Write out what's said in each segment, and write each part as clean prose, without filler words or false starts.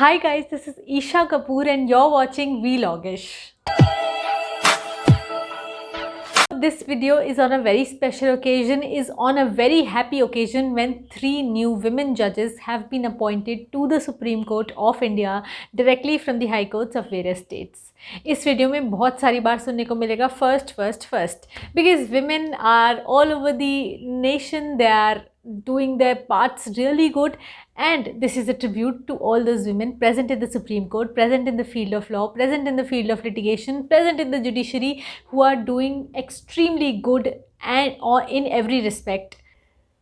Hi guys, this is Isha Kapoor and you're watching Vlogish. This video is on a very special occasion, is on a very happy occasion when 3 new women judges have been appointed to the Supreme Court of India directly from the High Courts of various states. इस video में बहुत सारी बार सुनने को मिलेगा first because women are all over the nation, they are doing their parts really good, and this is a tribute to all those women present in the Supreme Court, present in the field of law, present in the field of litigation, present in the judiciary, who are doing extremely good and or in every respect.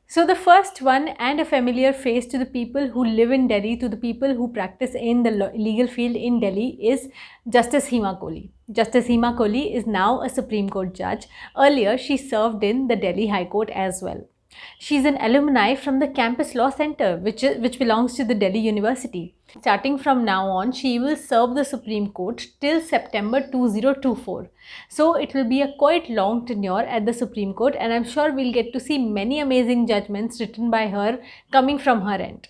So the first one, and a familiar face to the people who live in Delhi, to the people who practice in the legal field in Delhi, is Justice Hema Kohli. Justice Hema Kohli is now a Supreme Court judge. Earlier, she served in the Delhi High Court as well. She's an alumni from the Campus Law Center, which belongs to the Delhi University. Starting from now on, she will serve the Supreme Court till September 2024. So it will be a quite long tenure at the Supreme Court, and I'm sure we'll get to see many amazing judgments written by her coming from her end.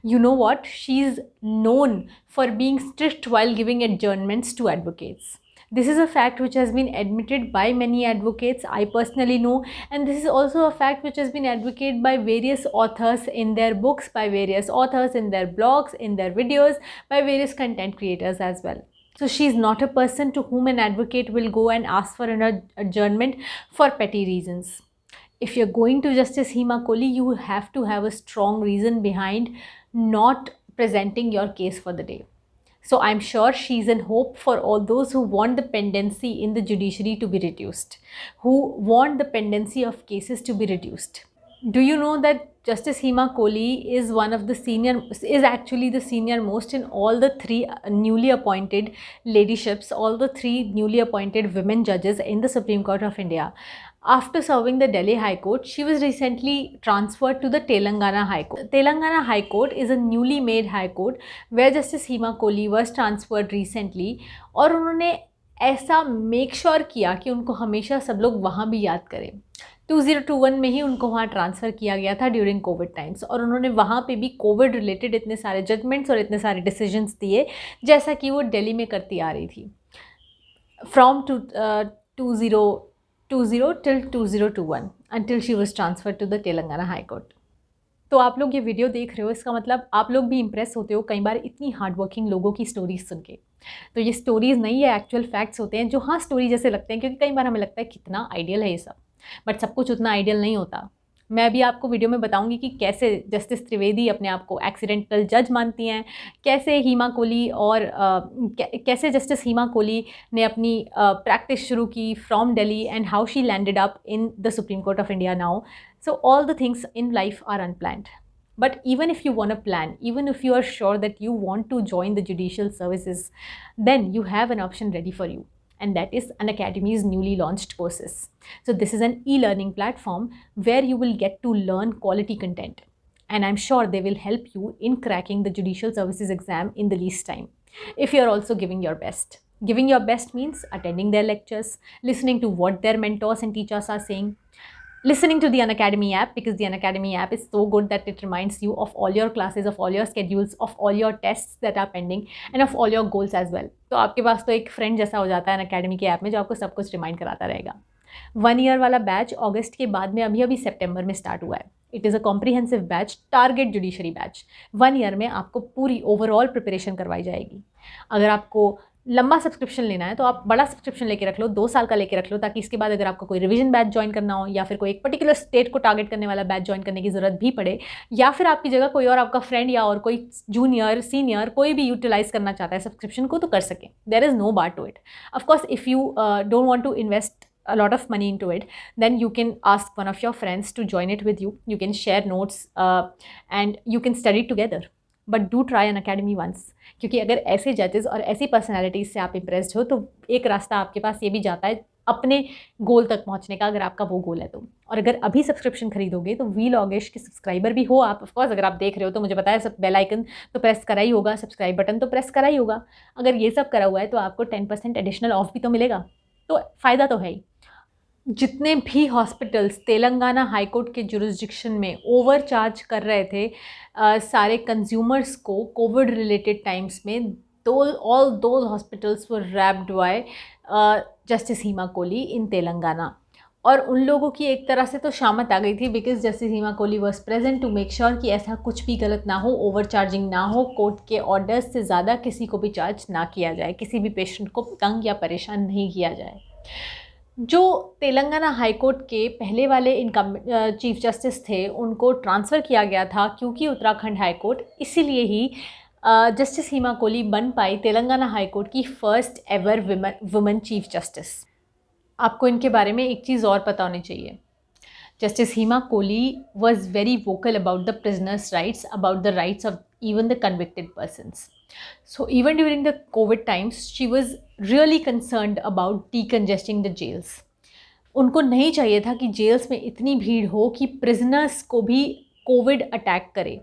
You know what? She's known for being strict while giving adjournments to advocates. This is a fact which has been admitted by many advocates, I personally know, and this is also a fact which has been advocated by various authors in their books, by various authors in their blogs, in their videos, by various content creators as well. So she is not a person to whom an advocate will go and ask for an adjournment for petty reasons. If you're going to Justice Hema Kohli, you have to have a strong reason behind not presenting your case for the day. So I'm sure she's in hope for all those who want the pendency in the judiciary to be reduced, who want the pendency of cases to be reduced. Do you know that Justice Hema Kohli is actually the senior most in all the 3 newly appointed ladyships, all the 3 newly appointed women judges in the Supreme Court of India. After serving the Delhi High Court, she was recently transferred to the Telangana High Court. Telangana High Court is a newly made High Court where Justice Hema Kohli was transferred recently, और उन्होंने ऐसा make sure किया कि उनको हमेशा सब लोग वहाँ भी याद करें. 2021 में ही उनको वहाँ ट्रांसफ़र किया गया था ड्यूरिंग कोविड टाइम्स, और उन्होंने वहाँ पे भी कोविड रिलेटेड इतने सारे जजमेंट्स और इतने सारे डिसीजंस दिए जैसा कि वो दिल्ली में करती आ रही थी from 2020 till 2021 until she was transferred to the Telangana High Court. तो आप लोग ये वीडियो देख रहे हो, इसका मतलब आप लोग भी इम्प्रेस होते हो कई बार इतनी हार्ड वर्किंग लोगों की स्टोरीज सुन के. तो ये स्टोरीज़ नहीं है, एक्चुअल फैक्ट्स होते हैं जो हाँ स्टोरी जैसे लगते हैं, क्योंकि कई बार हमें लगता है कितना आइडियल है ये सब, बट सब कुछ उतना आइडियल नहीं होता. मैं भी आपको वीडियो में बताऊंगी कि कैसे जस्टिस त्रिवेदी अपने आप को एक्सीडेंटल जज मानती हैं, कैसे हीमा कोहली और कैसे जस्टिस हीमा कोहली ने अपनी प्रैक्टिस शुरू की from Delhi and how she landed up in the supreme court of India now. So all the things in life are unplanned. But even if you want to plan, even if you are sure that you want to join the judicial services, then you have an option ready for you. And that is Unacademy's newly launched courses. So this is an e-learning platform where you will get to learn quality content. And I'm sure they will help you in cracking the judicial services exam in the least time, if you're also giving your best. Giving your best means attending their lectures, listening to what their mentors and teachers are saying, listening to the Unacademy app, because the Unacademy app is so good that it reminds you of all your classes, of all your schedules, of all your tests that are pending, and of all your goals as well. तो आपके पास तो एक friend जैसा हो जाता है Unacademy के app में जो आपको सब कुछ रिमाइंड कराता रहेगा. 1 year वाला बैच अगस्त के बाद में अभी सितंबर में स्टार्ट हुआ है. It is a comprehensive batch, target judiciary batch. 1 year में आपको पूरी ओवरऑल प्रिपरेशन करवाई जाएगी. अगर आपको लंबा सब्सक्रिप्शन लेना है तो आप बड़ा सब्सक्रिप्शन लेके रख लो, 2 साल का लेके रख लो, ताकि इसके बाद अगर आपको कोई रिवीजन बैच ज्वाइन करना हो या फिर कोई एक पर्टिकुलर स्टेट को टारगेट करने वाला बैच ज्वाइन करने की ज़रूरत भी पड़े, या फिर आपकी जगह कोई और आपका फ्रेंड या और कोई जूनियर सीनियर कोई भी यूटिलाइज़ करना चाहता है सब्सक्रिप्शन को, तो कर सकें. There is no bar to it. Of course if you don't want to invest a lot of money into it, then you can ask one of your friends to join it with you. You can share notes and you can study together. But do try Unacademy once, क्योंकि अगर ऐसे जजेस और ऐसी personalities से आप impressed हो तो एक रास्ता आपके पास ये भी जाता है अपने गोल तक पहुंचने का, अगर आपका वो गोल है तो. और अगर अभी सब्सक्रिप्शन खरीदोगे तो वीलॉगिश के सब्सक्राइबर भी हो आप. ऑफकोर्स अगर आप देख रहे हो तो मुझे पता है सब बेल आइकन तो प्रेस करा ही होगा, सब्सक्राइब बटन तो प्रेस करा ही होगा. अगर ये सब करा हुआ है तो आपको 10% एडिशनल ऑफ भी तो मिलेगा, तो फ़ायदा तो है ही. जितने भी हॉस्पिटल्स तेलंगाना हाई कोर्ट के जुरिस्डिक्शन में ओवर चार्ज कर रहे थे सारे कंज्यूमर्स को कोविड रिलेटेड टाइम्स में, all those hospitals were rapped by justice Hima Kohli in Telangana. और उन लोगों की एक तरह से तो शामत आ गई थी, because justice Hima Kohli was present to make sure कि ऐसा कुछ भी गलत ना हो, ओवर चार्जिंग ना हो, कोर्ट के ऑर्डर्स से ज़्यादा किसी को भी चार्ज ना किया जाए, किसी भी पेशेंट को तंग या परेशान नहीं किया जाए। जो तेलंगाना हाई कोर्ट के पहले वाले इनकम चीफ जस्टिस थे उनको ट्रांसफ़र किया गया था क्योंकि उत्तराखंड हाई कोर्ट, इसीलिए ही जस्टिस हीमा कोहली बन पाई तेलंगाना हाई कोर्ट की first ever women chief justice. आपको इनके बारे में एक चीज़ और पता होनी चाहिए। Justice Hima Kohli was very vocal about the prisoners rights, about the rights of even the convicted persons. So even during the COVID times, she was really concerned about decongesting the jails. उनको नहीं चाहिए था कि जेल्स में इतनी भीड़ हो कि प्रिजनर्स को भी कोविड अटैक करे,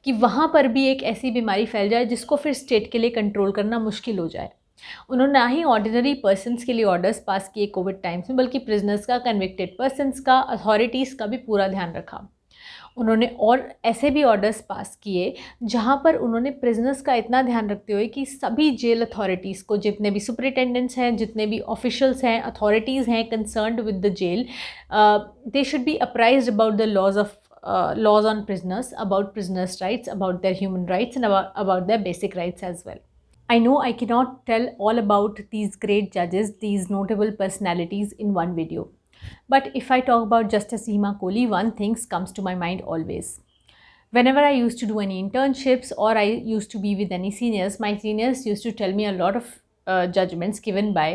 कि वहाँ पर भी एक ऐसी बीमारी फैल जाए जिसको फिर स्टेट के लिए कंट्रोल करना मुश्किल हो जाए। उन्होंने ना ही ऑर्डिनरी पर्सनस के लिए ऑर्डर्स पास किए कोविड टाइम्स में, बल्कि प्रिजनर्स का, कन्विक्टेड पर्सनस का, अथॉरिटीज़ का भी पूरा ध्यान रखा। उन्होंने और ऐसे भी ऑर्डर्स पास किए जहाँ पर उन्होंने प्रिजनर्स का इतना ध्यान रखते हुए कि सभी जेल अथॉरिटीज़ को, जितने भी सुपरिटेंडेंट्स हैं, जितने भी ऑफिशियल्स हैं, अथॉरिटीज़ हैं concerned with the jail, they should be apprised about the laws on prisoners, about prisoners' rights, about their human rights, and about their basic rights as well. I know I cannot tell all about these great judges, these notable personalities in one video. But if I talk about Justice Seema Kohli, one thing comes to my mind always. Whenever I used to do any internships or I used to be with any seniors, my seniors used to tell me a lot of judgments given by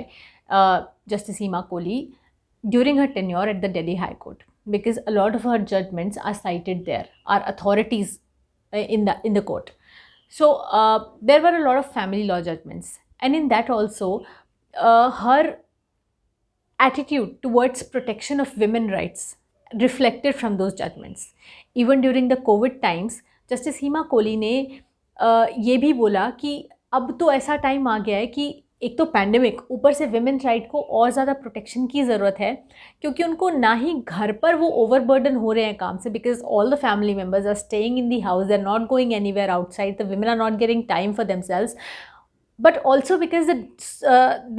Justice Seema Kohli during her tenure at the Delhi High Court, because a lot of her judgments are cited there, are authorities in the court. So there were a lot of family law judgments, and in that also her attitude towards protection of women rights reflected from those judgments. Even during the COVID times, Justice Seema Kohli ने ये भी बोला कि अब तो ऐसा time आ गया है कि एक तो पैंडेमिक, ऊपर से विमेन राइट को और ज़्यादा प्रोटेक्शन की ज़रूरत है, क्योंकि उनको ना ही घर पर वो ओवरबर्डन हो रहे हैं काम से, because all the family members are staying in the house, they are not going anywhere outside, the women are not getting time for themselves, but also because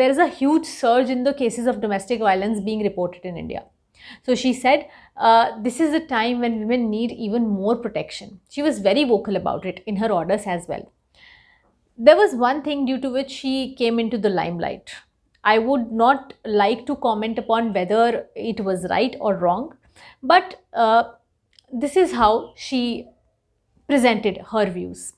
there is a huge surge in the cases of domestic violence being reported in India. So she said, this is a time when women need even more protection. She was very vocal about it in her orders as well. There was one thing due to which she came into the limelight. I would not like to comment upon whether it was right or wrong, but this is how she presented her views.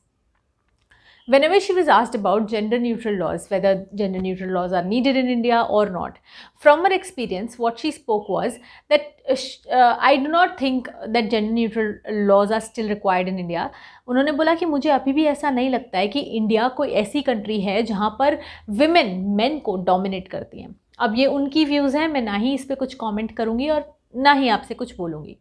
Whenever she was asked about gender neutral laws, whether gender neutral laws are needed in India or not, from her experience, what she spoke was that I do not think that gender neutral laws are still required in India. उन्होंने बोला कि मुझे अभी भी ऐसा नहीं लगता है कि इंडिया कोई ऐसी कंट्री है जहाँ पर विमेन मेन को डोमिनेट करती हैं। अब ये उनकी व्यूज़ हैं, मैं ना ही इस पर कुछ कॉमेंट करूँगी और ना ही आपसे कुछ बोलूँगी।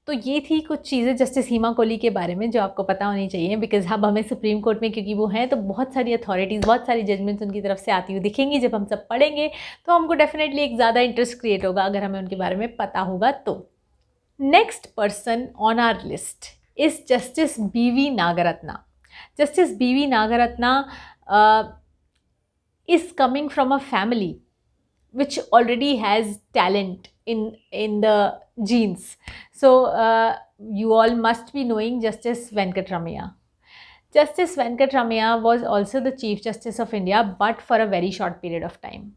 तो ये थी कुछ चीज़ें जस्टिस हीमा कोहली के बारे में जो आपको पता होनी चाहिए, बिकॉज अब हमें सुप्रीम कोर्ट में क्योंकि वो हैं तो बहुत सारी अथॉरिटीज़, बहुत सारी जजमेंट्स उनकी तरफ से आती हुई दिखेंगी। जब हम सब पढ़ेंगे तो हमको डेफिनेटली एक ज़्यादा इंटरेस्ट क्रिएट होगा अगर हमें उनके बारे में पता होगा तो। Next person on our list is justice BV Nagarathna. Justice BV Nagarathna is coming from a family which already has talent in the genes. So you all must be knowing Justice Venkatramaiah. Justice Venkatramaiah was also the Chief Justice of India, but for a very short period of time.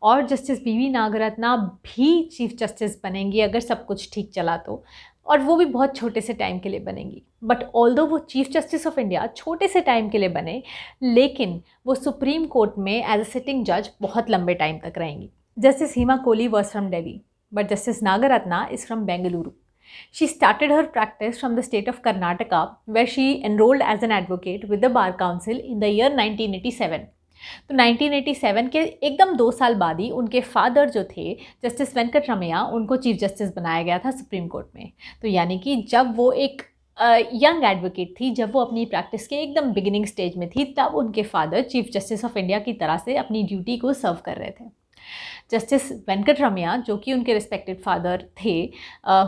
और justice BV Nagarathna भी chief justice बनेंगी अगर सब कुछ ठीक चला तो, और वो भी बहुत छोटे से टाइम के लिए बनेंगी। बट ऑल्दो वो चीफ जस्टिस ऑफ इंडिया छोटे से टाइम के लिए बने, लेकिन वो सुप्रीम कोर्ट में एज अ सिटिंग जज बहुत लंबे टाइम तक रहेंगी। Justice Hima Kohli was from Delhi, but Justice Nagaratna is from Bengaluru. She started her practice from the state of Karnataka, where she enrolled as an advocate with the Bar Council in the year 1987. तो 1987 के एकदम 2 साल बाद ही उनके father जो थे justice Venkataramaiah, उनको chief justice बनाया गया था सुप्रीम कोर्ट में। तो यानी कि जब वो एक यंग एडवोकेट थी, जब वो अपनी प्रैक्टिस के एकदम बिगिनिंग स्टेज में थी, तब उनके father chief justice of India की तरह से अपनी ड्यूटी को सर्व कर रहे थे। जस्टिस वेंकटरमैया, जो कि उनके रिस्पेक्टेड फादर थे,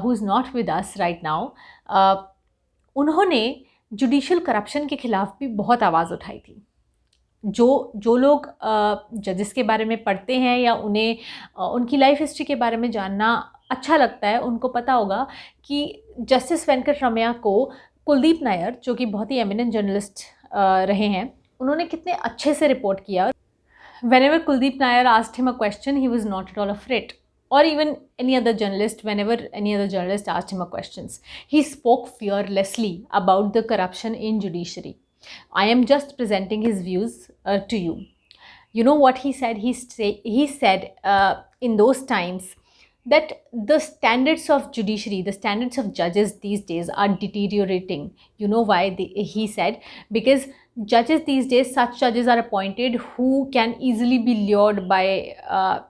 who is not with us right now, उन्होंने जुडिशियल करप्शन के खिलाफ भी बहुत आवाज़ उठाई थी। जो लोग जजेस के बारे में पढ़ते हैं या उन्हें उनकी लाइफ हिस्ट्री के बारे में जानना अच्छा लगता है, उनको पता होगा कि जस्टिस वेंकटरमैया को कुलदीप नायर, जो कि बहुत ही एमिनेंट जर्नलिस्ट रहे हैं, उन्होंने कितने अच्छे से रिपोर्ट किया। Whenever Kuldeep Nair asked him a question, he was not at all afraid. Or even any other journalist, whenever any other journalist asked him a questions, he spoke fearlessly about the corruption in judiciary. I am just presenting his views to you. You know what he said? He said in those times that the standards of judiciary, the standards of judges these days are deteriorating. You know why? He said, because judges these days, such judges are appointed who can easily be lured by,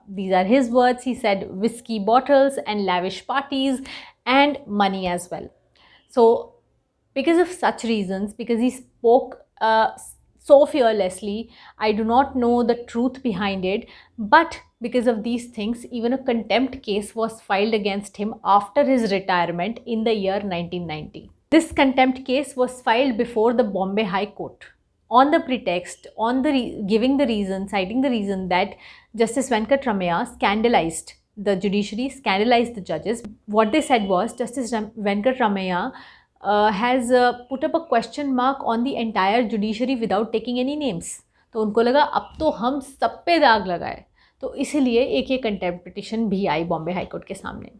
these are his words, he said, whiskey bottles and lavish parties and money as well. So because of such reasons, because he spoke so fearlessly, I do not know the truth behind it, but because of these things, even a contempt case was filed against him after his retirement in the year 1990. This contempt case was filed before the Bombay High Court on the pretext, citing the reason that Justice Venkatramaya scandalized the judiciary, scandalized the judges. What they said was, Justice Venkatramaya has put up a question mark on the entire judiciary without taking any names. तो उनको लगा अब तो हम सब पे दाग लगाए, तो इसीलिए एक ये कंटेम्प्ट पिटिशन भी आई बॉम्बे हाई कोर्ट के सामने।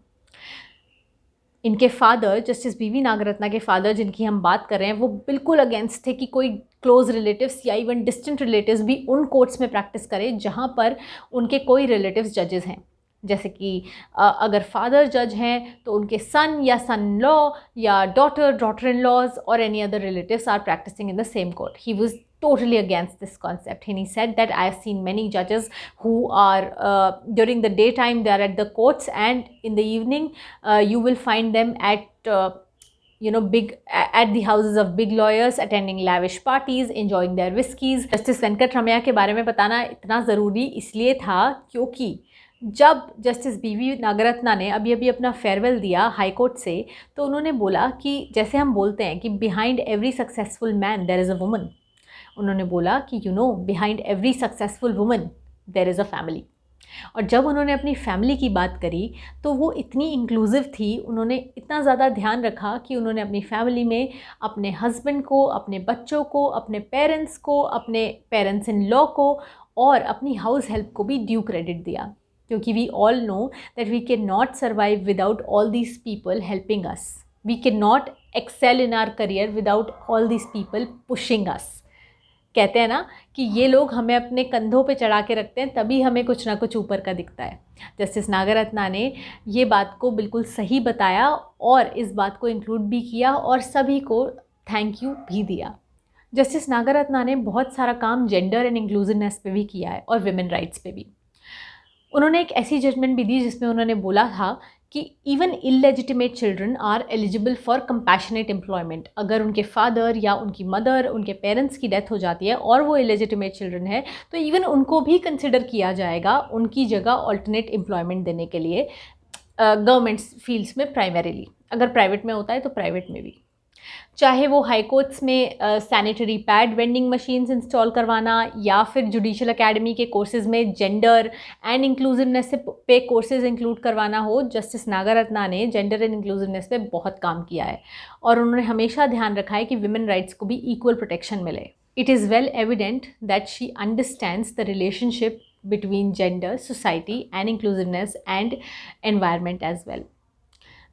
इनके फादर, जस्टिस बीवी नागरत्ना के फादर जिनकी हम बात कर रहे हैं, वो बिल्कुल अगेंस्ट थे कि कोई क्लोज रिलेटिव्स या इवन डिस्टेंट रिलेटिव्स भी उन कोर्ट्स में प्रैक्टिस करें जहाँ पर उनके कोई रिलेटिव्स जजेस हैं। जैसे कि अगर फादर जज हैं तो उनके सन या सन इन लॉ या डॉटर इन लॉज और any other relatives are practising in the same court. He was totally against this concept, and he said that I have seen many judges who are during the daytime they are at the courts, and in the evening you will find them at at the houses of big lawyers, attending lavish parties, enjoying their whiskeys. Justice Venkatramaya के बारे में बताना इतना ज़रूरी इसलिए था क्योंकि जब जस्टिस बीवी नागरत्ना ने अभी अभी अपना फेयरवेल दिया हाई कोर्ट से, तो उन्होंने बोला कि जैसे हम बोलते हैं कि behind every successful man there is a woman, उन्होंने बोला कि behind every successful woman there is a family. और जब उन्होंने अपनी फैमिली की बात करी तो वो इतनी इंक्लूसिव थी, उन्होंने इतना ज़्यादा ध्यान रखा कि उन्होंने अपनी फैमिली में अपने हस्बैंड को, अपने बच्चों को, अपने पेरेंट्स को, अपने पेरेंट्स इन लॉ को और अपनी हाउस हेल्प को भी ड्यू क्रेडिट दिया, क्योंकि we all know that we can not survive without all these people helping us, we can not excel in our career without all these people pushing us. कहते हैं ना कि ये लोग हमें अपने कंधों पे चढ़ा के रखते हैं, तभी हमें कुछ ना कुछ ऊपर का दिखता है। जस्टिस नागरत्ना ने ये बात को बिल्कुल सही बताया और इस बात को इंक्लूड भी किया और सभी को थैंक यू भी दिया। जस्टिस नागरत्ना ने बहुत सारा काम जेंडर एंड इंक्लूसिवनेस पे भी किया है और विमेन राइट्स पे भी। उन्होंने एक ऐसी जजमेंट भी दी जिसमें उन्होंने बोला था कि even illegitimate children are eligible for compassionate employment. अगर उनके फादर या उनकी मदर, उनके पेरेंट्स की डेथ हो जाती है और वो इलेजिटिमेट चिल्ड्रन है, तो इवन उनको भी कंसिडर किया जाएगा उनकी जगह ऑल्टरनेट एम्प्लॉयमेंट देने के लिए गवर्नमेंट फील्ड्स में प्राइमरीली। अगर प्राइवेट में होता है तो प्राइवेट में भी, चाहे वो हाई कोर्ट्स में sanitary pad vending machines install करवाना या फिर जुडिशियल एकेडमी के कोर्सेज में जेंडर एंड इंक्लूसिवनेस पे कोर्सेज इंक्लूड करवाना हो। जस्टिस नागरत्ना ने जेंडर एंड इंक्लूसिवनेस पे बहुत काम किया है और उन्होंने हमेशा ध्यान रखा है कि विमेन राइट्स को भी इक्वल प्रोटेक्शन मिले। It is well evident that she understands the relationship between gender, society and inclusiveness and environment as well.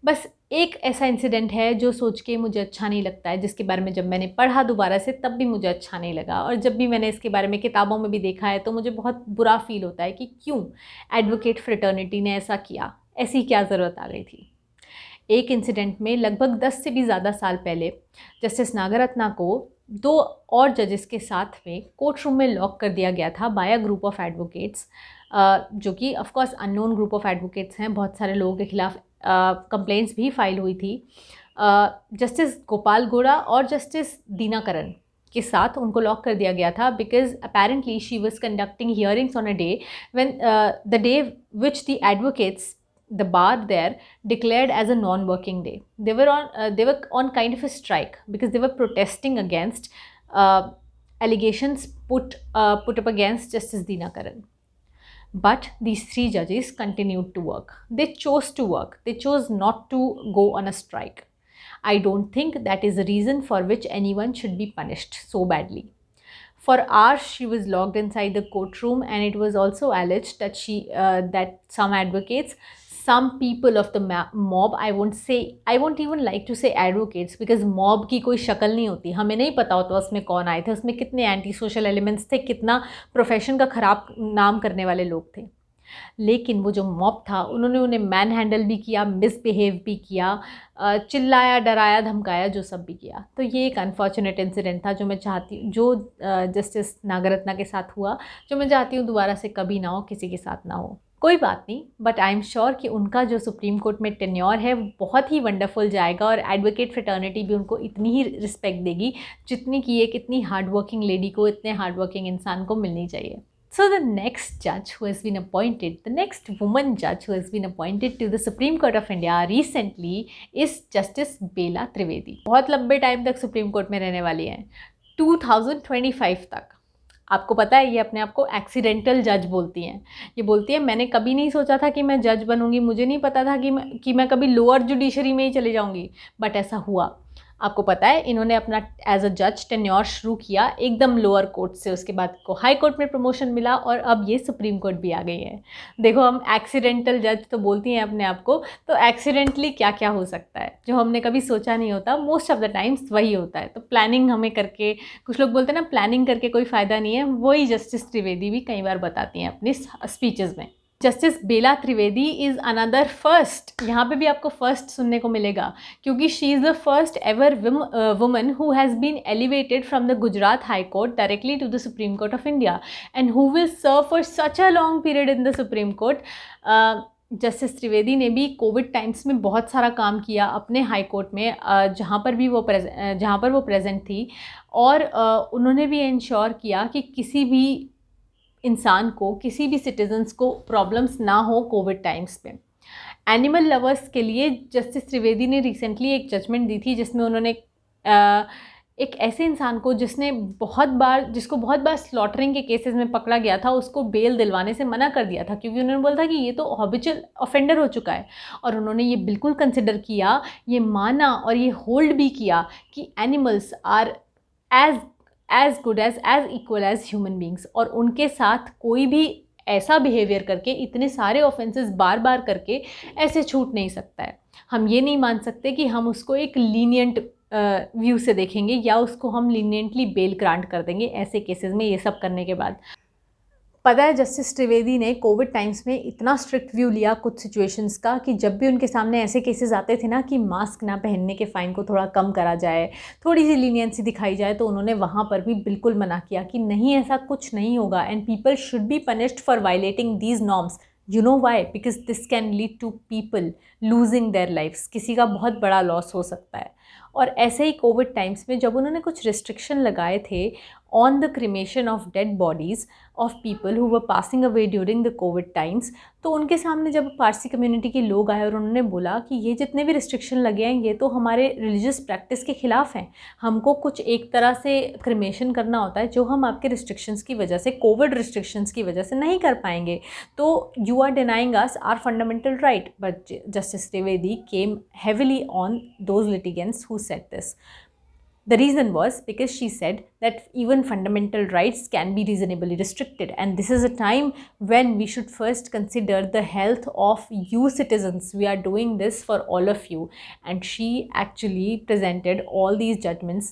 बस एक ऐसा इंसिडेंट है जो सोच के मुझे अच्छा नहीं लगता है, जिसके बारे में जब मैंने पढ़ा दोबारा से तब भी मुझे अच्छा नहीं लगा, और जब भी मैंने इसके बारे में किताबों में भी देखा है तो मुझे बहुत बुरा फील होता है कि क्यों एडवोकेट फ्रेटर्निटी ने ऐसा किया, ऐसी क्या ज़रूरत आ गई थी। एक इंसिडेंट में लगभग 10 से भी ज़्यादा साल पहले जस्टिस नागरत्ना को 2 और जजेस के साथ में कोर्ट रूम में लॉक कर दिया गया था by a group of advocates, जो कि of course unknown group of advocates हैं। बहुत सारे लोगों के खिलाफ कंप्लेंट्स भी फाइल हुई थी। जस्टिस गोपाल गोड़ा और जस्टिस दीनाकरन के साथ उनको लॉक कर दिया गया था, because apparently she was conducting hearings on a day when the day which the advocates, the bar there, declared as a non-working day. They were on kind of a strike because they were protesting against allegations put up against Justice Dinakaran. But these three judges continued to work. They chose to work. They chose not to go on a strike. I don't think that is a reason for which anyone should be punished so badly. For hours she was locked inside the courtroom, and it was also alleged that that some advocates, some people of the mob, I won't even like to say advocates, because mob की कोई शक्ल नहीं होती, हमें नहीं पता होता उसमें कौन आए थे, उसमें कितने एंटी सोशल एलिमेंट्स थे, कितना प्रोफेशन का ख़राब नाम करने वाले लोग थे। लेकिन वो जो मॉब था उन्होंने उन्हें मैन हैंडल भी किया, मिसबिहेव भी किया, चिल्लाया, डराया, धमकाया, जो सब भी किया। तो ये एक अनफॉर्चुनेट इंसिडेंट था जो मैं चाहती हूँ, जो जस्टिस नागरत्ना के साथ हुआ, जो मैं चाहती हूँ दोबारा से कभी ना हो, किसी के साथ ना हो। कोई बात नहीं, बट आई एम श्योर कि उनका जो सुप्रीम कोर्ट में टेन्योर है वो बहुत ही वंडरफुल जाएगा, और एडवोकेट फ्रेटर्निटी भी उनको इतनी ही रिस्पेक्ट देगी जितनी कि एक इतनी हार्ड वर्किंग लेडी को, इतने हार्ड वर्किंग इंसान को मिलनी चाहिए। So the next judge who has been appointed, the next woman judge who has been appointed to the Supreme Court of India recently is Justice Bela Trivedi. बहुत लंबे time तक supreme court में रहने वाली हैं, 2025 तक। आपको पता है ये अपने आप को एक्सीडेंटल जज बोलती हैं। ये बोलती है मैंने कभी नहीं सोचा था कि मैं जज बनूंगी, मुझे नहीं पता था कि मैं कभी लोअर जुडिशरी में ही चले जाऊंगी, बट ऐसा हुआ। आपको पता है इन्होंने अपना एज अ जज टेन्योर शुरू किया एकदम लोअर कोर्ट से, उसके बाद को हाई कोर्ट में प्रमोशन मिला, और अब ये सुप्रीम कोर्ट भी आ गई है। देखो, हम एक्सीडेंटल जज तो बोलती हैं अपने आप को, तो एक्सीडेंटली क्या क्या हो सकता है जो हमने कभी सोचा नहीं होता, मोस्ट ऑफ द टाइम्स वही होता है। तो प्लानिंग हमें करके, कुछ लोग बोलते हैं ना प्लानिंग करके कोई फ़ायदा नहीं है, वही जस्टिस त्रिवेदी भी कई बार बताती हैं अपनी स्पीचेज़ में। Justice Bela Trivedi is another first, यहाँ पे भी आपको फर्स्ट सुनने को मिलेगा, क्योंकि she is the first ever woman who has been elevated from the Gujarat high court directly to the supreme court of India, and who will serve for such a long period in the supreme court. Justice Trivedi ने भी Covid times में बहुत सारा काम किया अपने high court में, जहाँ पर वो प्रेजेंट थी, और उन्होंने भी इंश्योर किया कि किसी भी इंसान को, किसी भी सिटीजन्स को प्रॉब्लम्स ना हो कोविड टाइम्स पे। एनिमल लवर्स के लिए जस्टिस त्रिवेदी ने रिसेंटली एक जजमेंट दी थी, जिसमें उन्होंने एक ऐसे इंसान को जिसको बहुत बार स्लॉटरिंग के केसेस में पकड़ा गया था, उसको बेल दिलवाने से मना कर दिया था, क्योंकि उन्होंने बोला था कि ये तो हैबिचुअल ऑफेंडर हो चुका है। और उन्होंने ये बिल्कुल कंसिडर किया, ये माना और ये होल्ड भी किया कि animals are as good as equal as human beings, और उनके साथ कोई भी ऐसा बिहेवियर करके, इतने सारे ऑफेंसेस बार बार करके ऐसे छूट नहीं सकता है। हम ये नहीं मान सकते कि हम उसको एक लीनियंट व्यू से देखेंगे, या उसको हम लीनियंटली बेल ग्रांट कर देंगे ऐसे केसेस में, ये सब करने के बाद। पता है जस्टिस त्रिवेदी ने कोविड टाइम्स में इतना स्ट्रिक्ट व्यू लिया कुछ सिचुएशंस का, कि जब भी उनके सामने ऐसे केसेस आते थे ना कि मास्क ना पहनने के फ़ाइन को थोड़ा कम करा जाए, थोड़ी सी लीनियंसी दिखाई जाए, तो उन्होंने वहाँ पर भी बिल्कुल मना किया कि नहीं, ऐसा कुछ नहीं होगा, and people should be punished for violating these norms. You know why? Because this can lead to people losing their lives, किसी का बहुत बड़ा लॉस हो सकता है। और ऐसे ही कोविड टाइम्स में जब उन्होंने कुछ रिस्ट्रिक्शन लगाए थे on the cremation of dead bodies of people who were passing away during the Covid times, तो उनके सामने जब पारसी कम्युनिटी के लोग आए और उन्होंने बोला कि ये जितने भी रिस्ट्रिक्शन लगे हैं ये तो हमारे रिलीजियस प्रैक्टिस के ख़िलाफ़ हैं, हमको कुछ एक तरह से क्रिमेशन करना होता है जो हम आपके रिस्ट्रिक्शंस की वजह से, कोविड रिस्ट्रिक्शंस की वजह से नहीं कर पाएंगे, तो you are denying us our fundamental right. But justice Trivedi came heavily on those litigants who said this. The reason was because she said that even fundamental rights can be reasonably restricted, and this is a time when we should first consider the health of you citizens. We are doing this for all of you, and she actually presented all these judgments,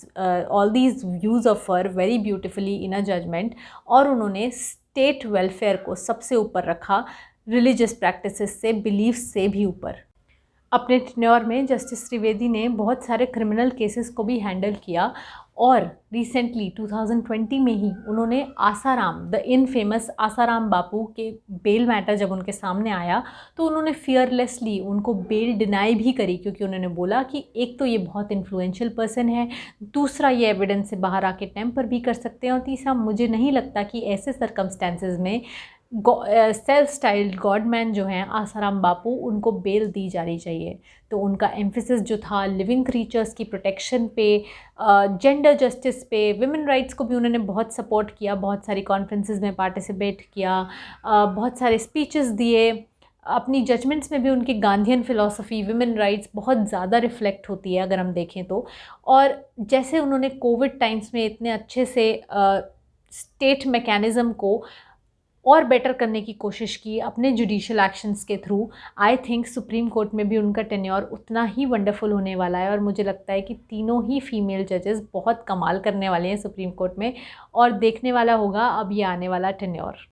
all these views of her very beautifully in a judgment, और उन्होंने state welfare को सबसे ऊपर रखा, religious practices से, beliefs से भी ऊपर। अपने टेन्योर में जस्टिस त्रिवेदी ने बहुत सारे क्रिमिनल केसेस को भी हैंडल किया और रिसेंटली 2020 में ही उन्होंने आसाराम, द इनफेमस आसाराम बापू के बेल मैटर जब उनके सामने आया तो उन्होंने फियरलेसली उनको बेल डिनाई भी करी, क्योंकि उन्होंने बोला कि एक तो ये बहुत इन्फ्लुएंशियल पर्सन है, दूसरा ये एविडेंस से बाहर आके टेम्पर भी कर सकते हैं, और तीसरा मुझे नहीं लगता कि ऐसे सर्कमस्टेंसेस में सेल्फ स्टाइल्ड गॉडमैन जो हैं आसाराम बापू, उनको बेल दी जानी चाहिए। तो उनका एम्फेसिस जो था लिविंग क्रीचर्स की प्रोटेक्शन पे, जेंडर जस्टिस पे, विमेन राइट्स को भी उन्होंने बहुत सपोर्ट किया, बहुत सारी कॉन्फ्रेंसेस में पार्टिसिपेट किया, बहुत सारे स्पीचेस दिए। अपनी जजमेंट्स में भी उनकी गांधीयन फ़िलॉसफी, विमेन राइट्स बहुत ज़्यादा रिफ्लेक्ट होती है अगर हम देखें तो। और जैसे उन्होंने कोविड टाइम्स में इतने अच्छे से स्टेट मैकेनिज़्म को और बेटर करने की कोशिश की अपने जुडिशियल एक्शंस के through, I think supreme court में भी उनका टेन्योर उतना ही वंडरफुल होने वाला है। और मुझे लगता है कि तीनों ही फीमेल जजेस बहुत कमाल करने वाले हैं सुप्रीम कोर्ट में, और देखने वाला होगा अब ये आने वाला टेन्योर।